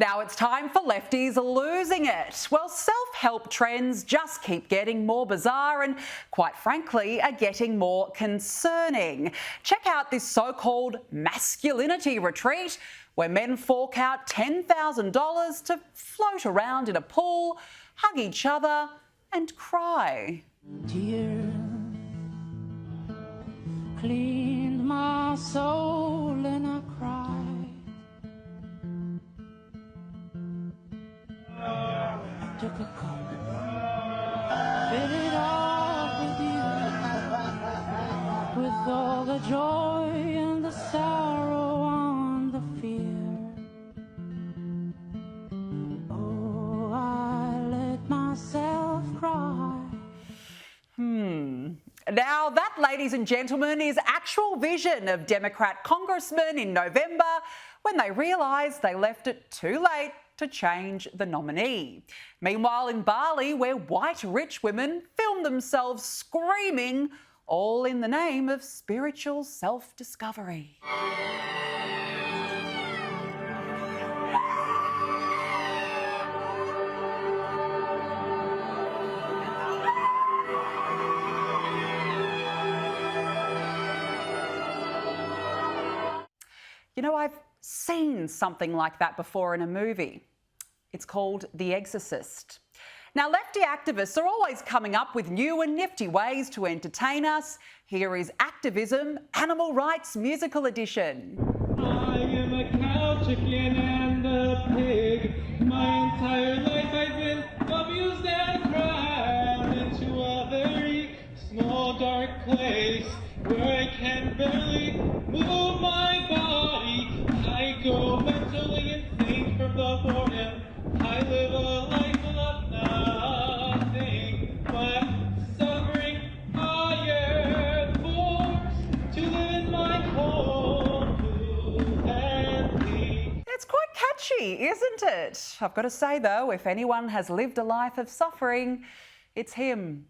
Now it's time for lefties losing it. Well, self-help trends just keep getting more bizarre and, quite frankly, are getting more concerning. Check out this so-called masculinity retreat where men fork out $10,000 to float around in a pool, hug each other and cry. Tears cleaned my soul and I cried. Took a cup, fill it up with you, with all the joy and the sorrow and the fear. Oh, I let myself cry. Now that, ladies and gentlemen, is actual vision of Democrat congressmen in November when they realised they left it too late to change the nominee. Meanwhile, in Bali, where white rich women film themselves screaming, all in the name of spiritual self-discovery. You know, I've seen something like that before in a movie. It's called The Exorcist. Now, lefty activists are always coming up with new and nifty ways to entertain us. Here is Activism Animal Rights Musical Edition. I am a cow, chicken, and a pig. My entire life I've been abused and crammed into a very small, dark place where I can barely move my body. I go mentally insane from the boredom. I live a life of nothing but suffering. I am forced to live in my home and leave. It's quite catchy, isn't it? I've got to say, though, if anyone has lived a life of suffering, it's him.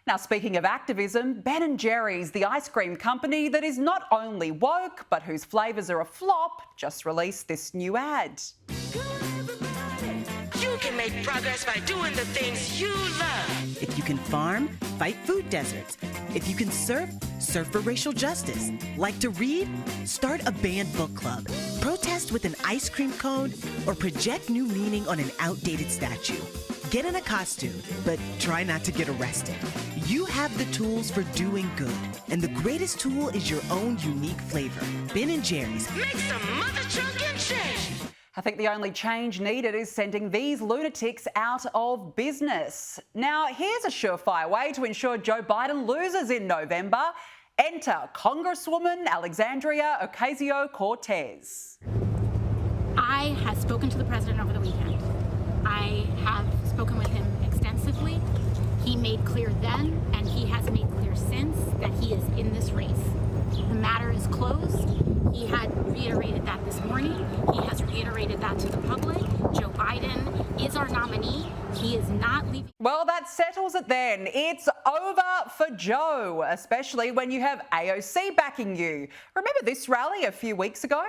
Now, speaking of activism, Ben & Jerry's, the ice cream company that is not only woke, but whose flavours are a flop, just released this new ad. You can make progress by doing the things you love. If you can farm, fight food deserts. If you can surf, surf for racial justice. Like to read? Start a banned book club. Protest with an ice cream cone or project new meaning on an outdated statue. Get in a costume, but try not to get arrested. You have the tools for doing good, and the greatest tool is your own unique flavor. Ben & Jerry's. Make some mother trucking change. I think the only change needed is sending these lunatics out of business. Now, here's a surefire way to ensure Joe Biden loses in November. Enter Congresswoman Alexandria Ocasio-Cortez. I have spoken to the president over the weekend. I have spoken with him extensively. He made clear then, and he has made clear since, that he is in this race. The matter is closed. He had reiterated that this morning. He has reiterated that to the public. Joe Biden is our nominee. He is not leaving. Well, that settles it then. It's over for Joe, especially when you have AOC backing you. Remember this rally a few weeks ago?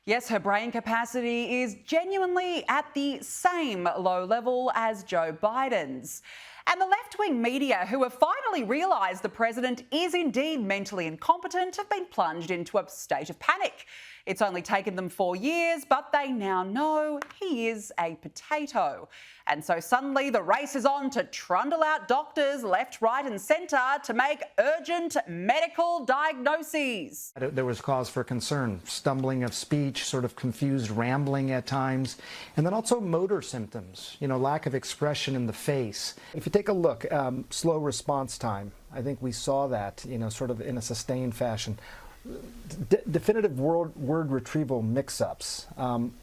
Yes, her brain capacity is genuinely at the same low level as Joe Biden's. And the left-wing media, who have finally realised the president is indeed mentally incompetent, have been plunged into a state of panic. It's only taken them 4 years, but they now know he is a potato. And so suddenly the race is on to trundle out doctors left, right and centre to make urgent medical diagnoses. There was cause for concern, stumbling of speech, sort of confused rambling at times, and then also motor symptoms, lack of expression in the face. If you take a look, slow response time, I think we saw that, sort of in a sustained fashion. Definitive word retrieval mix-ups,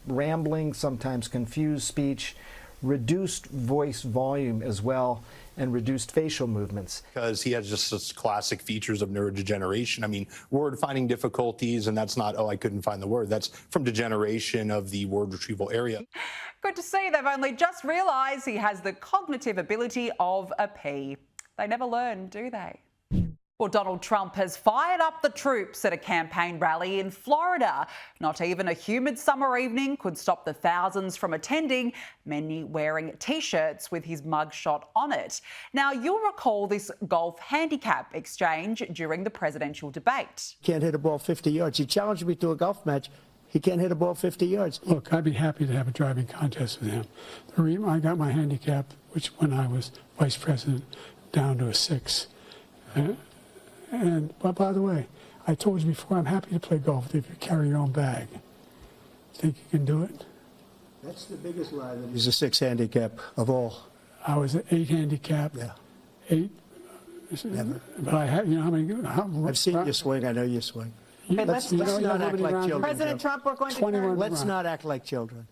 rambling, sometimes confused speech, reduced voice volume as well, and reduced facial movements. Because he has just such classic features of neurodegeneration. I mean, word finding difficulties, and that's not, oh, I couldn't find the word. That's from degeneration of the word retrieval area. Good to see they've only just realised he has the cognitive ability of a pea. They never learn, do they? Well, Donald Trump has fired up the troops at a campaign rally in Florida. Not even a humid summer evening could stop the thousands from attending, many wearing T-shirts with his mugshot on it. Now, you'll recall this golf handicap exchange during the presidential debate. Can't hit a ball 50 yards. He challenged me to a golf match. He can't hit a ball 50 yards. Look, I'd be happy to have a driving contest with him. The reason I got my handicap, which when I was vice president, down to a 6. But by the way, I told you before, I'm happy to play golf if you carry your own bag. Think you can do it? That's the biggest lie. He's a 6 handicap of all. I was an 8 handicap. Yeah. 8. Never. But I had, you know, how many? I've seen you swing. I know you swing. Let's not act like children. President Trump, we're going to 21 turn Let's not act like children.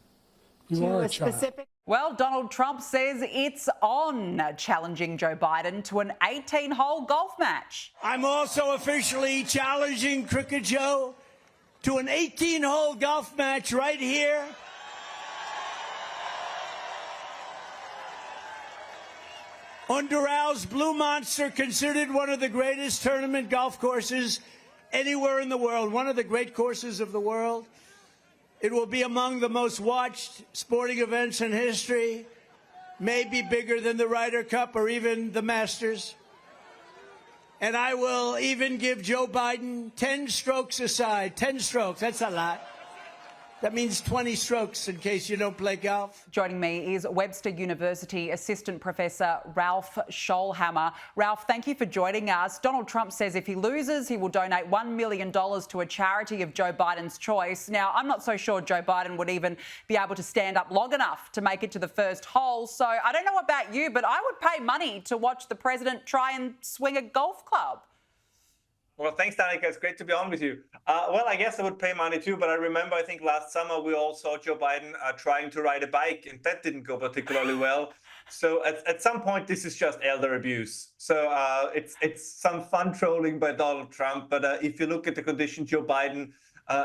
You are to a a child. specific. Well, Donald Trump says it's on, challenging Joe Biden to an 18-hole golf match. I'm also officially challenging Crooked Joe to an 18-hole golf match right here. On Doral Blue Monster, considered one of the greatest tournament golf courses anywhere in the world, one of the great courses of the world. It will be among the most watched sporting events in history, maybe bigger than the Ryder Cup or even the Masters. And I will even give Joe Biden 10 strokes aside. 10 strokes, that's a lot. That means 20 strokes in case you don't play golf. Joining me is Webster University Assistant Professor Ralph Schollhammer. Ralph, thank you for joining us. Donald Trump says if he loses, he will donate $1 million to a charity of Joe Biden's choice. Now, I'm not so sure Joe Biden would even be able to stand up long enough to make it to the first hole. So I don't know about you, but I would pay money to watch the president try and swing a golf club. Well, thanks, Danica. It's great to be on with you. Well, I guess I would pay money too, but I remember, I think last summer we all saw Joe Biden trying to ride a bike, and that didn't go particularly well. So at some point, this is just elder abuse. So it's some fun trolling by Donald Trump. But if you look at the condition Joe Biden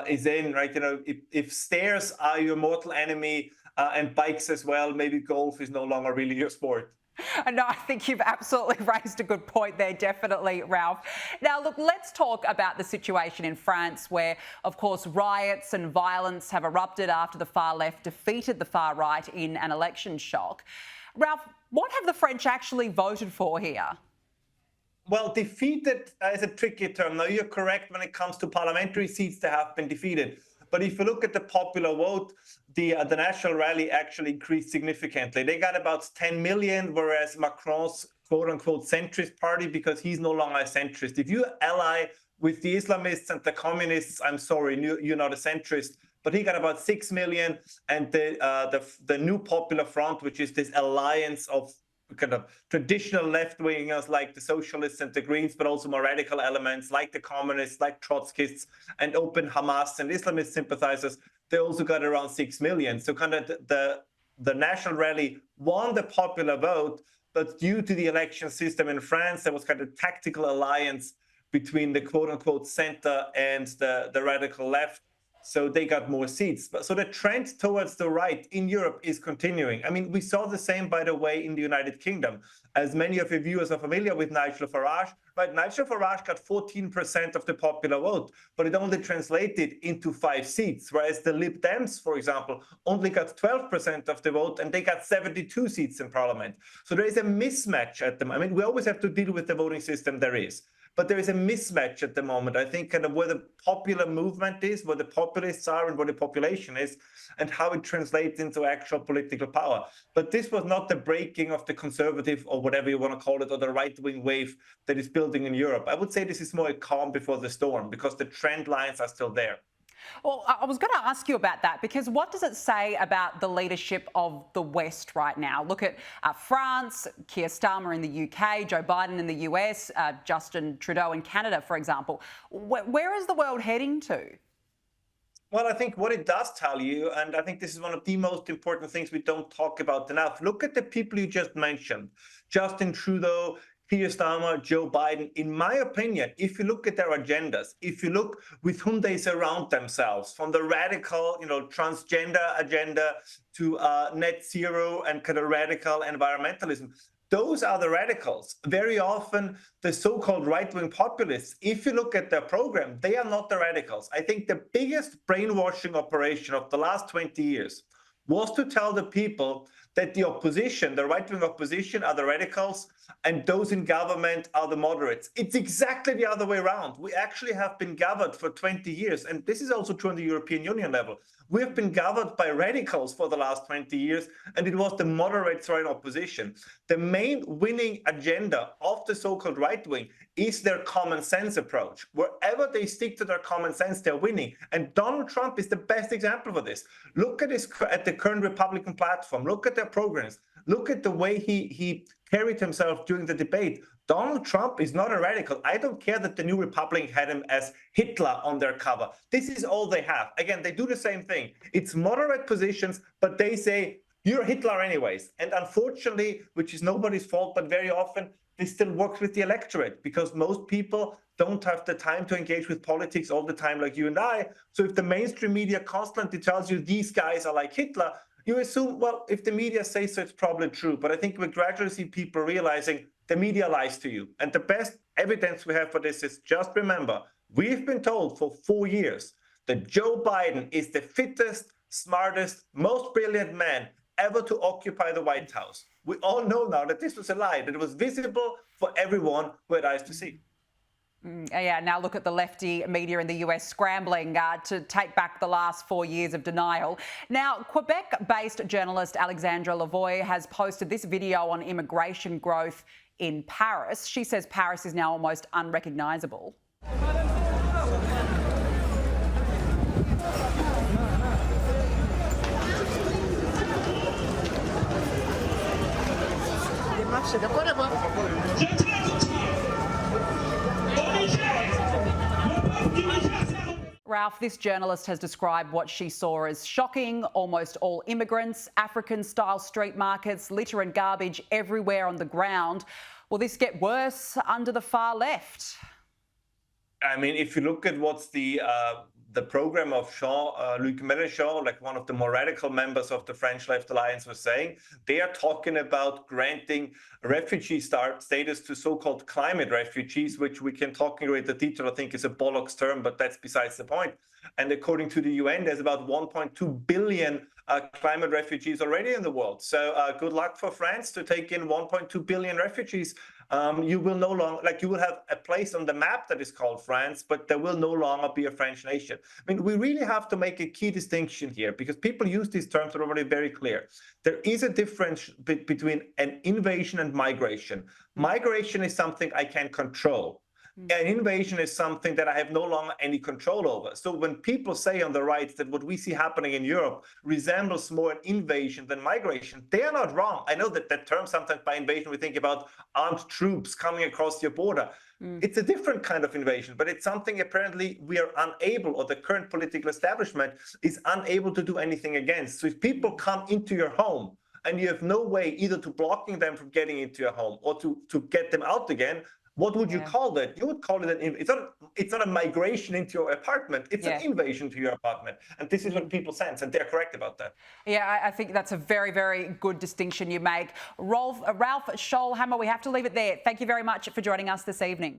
is in, right, you know, if stairs are your mortal enemy and bikes as well, maybe golf is no longer really your sport. No, I think you've absolutely raised a good point there, definitely, Ralph. Now, look, let's talk about the situation in France where, of course, riots and violence have erupted after the far left defeated the far right in an election shock. Ralph, what have the French actually voted for here? Well, defeated is a tricky term. Now, you're correct when it comes to parliamentary seats that have been defeated. But if you look at the popular vote, the National Rally actually increased significantly. They got about 10 million, whereas Macron's quote-unquote centrist party, because he's no longer a centrist. If you ally with the Islamists and the communists, I'm sorry, you're not a centrist. But he got about 6 million, and the new Popular Front, which is this alliance of kind of traditional left-wingers like the socialists and the Greens, but also more radical elements like the communists, like Trotskyists, and open Hamas and Islamist sympathizers, they also got around 6 million. So kind of the National Rally won the popular vote, but due to the election system in France, there was kind of tactical alliance between the quote-unquote center and the radical left. So they got more seats. So the trend towards the right in Europe is continuing. I mean, we saw the same, by the way, in the United Kingdom. As many of your viewers are familiar with Nigel Farage, right? Nigel Farage got 14% of the popular vote, but it only translated into 5 seats, whereas the Lib Dems, for example, only got 12% of the vote, and they got 72 seats in parliament. So there is a mismatch at the moment. I mean, we always have to deal with the voting system there is. But there is a mismatch at the moment, I think, kind of where the popular movement is, where the populists are, and where the population is, and how it translates into actual political power. But this was not the breaking of the conservative, or whatever you want to call it, or the right-wing wave that is building in Europe. I would say this is more a calm before the storm, because the trend lines are still there. Well, I was going to ask you about that, because what does it say about the leadership of the West right now? Look at France, Keir Starmer in the UK, Joe Biden in the US, Justin Trudeau in Canada, for example. Where is the world heading to? Well, I think what it does tell you, and I think this is one of the most important things we don't talk about enough, look at the people you just mentioned. Justin Trudeau, Keir Starmer, Joe Biden. In my opinion, if you look at their agendas, if you look with whom they surround themselves, from the radical, transgender agenda to net zero and kind of radical environmentalism, those are the radicals. Very often, the so-called right-wing populists, if you look at their program, they are not the radicals. I think the biggest brainwashing operation of the last 20 years was to tell the people that the opposition, the right-wing opposition, are the radicals, and those in government are the moderates. It's exactly the other way around. We actually have been governed for 20 years, and this is also true on the European Union level. We have been governed by radicals for the last 20 years, and it was the moderates who are in opposition. The main winning agenda of the so-called right-wing is their common sense approach. Wherever they stick to their common sense, they're winning. And Donald Trump is the best example for this. Look at the current Republican platform. Look at their programs. Look at the way he carried himself during the debate. Donald Trump is not a radical. I don't care that the New Republic had him as Hitler on their cover. This is all they have. Again, they do the same thing. It's moderate positions, but they say, you're Hitler anyways. And unfortunately, which is nobody's fault, but very often, this still works with the electorate because most people don't have the time to engage with politics all the time like you and I. So if the mainstream media constantly tells you these guys are like Hitler, you assume, well, if the media says so, it's probably true. But I think we gradually see people realizing the media lies to you. And the best evidence we have for this is just remember, we've been told for 4 years that Joe Biden is the fittest, smartest, most brilliant man ever to occupy the White House. We all know now that this was a lie, that it was visible for everyone who had eyes to see. Yeah, now look at the lefty media in the US scrambling to take back the last 4 years of denial. Now, Quebec-based journalist Alexandria Lavoie has posted this video on immigration growth in Paris. She says Paris is now almost unrecognisable. Ralph, this journalist has described what she saw as shocking. Almost all immigrants, African-style street markets, litter and garbage everywhere on the ground. Will this get worse under the far left? I mean, if you look at what's the program of Jean-Luc Mélenchon, like one of the more radical members of the French Left Alliance, was saying, they are talking about granting refugee status to so-called climate refugees, which we can talk in greater detail. I think is a bollocks term, but that's besides the point. And according to the UN, there's about 1.2 billion climate refugees already in the world. So good luck for France to take in 1.2 billion refugees. You will no longer, you will have a place on the map that is called France, but there will no longer be a French nation. I mean, we really have to make a key distinction here because people use these terms that are already very clear. There is a difference between an invasion and migration. Migration is something I can control. An invasion is something that I have no longer any control over. So when people say on the right that what we see happening in Europe resembles more an invasion than migration, they are not wrong. I know that that term sometimes by invasion we think about armed troops coming across your border. It's a different kind of invasion, but it's something apparently we are unable, or the current political establishment is unable to do anything against. So if people come into your home and you have no way either to blocking them from getting into your home or to get them out again, what would you call that? You would call it it's not a migration into your apartment. It's an invasion to your apartment. And this is what people sense, and they're correct about that. Yeah, I think that's a very, very good distinction you make. Ralph Schollhammer, we have to leave it there. Thank you very much for joining us this evening.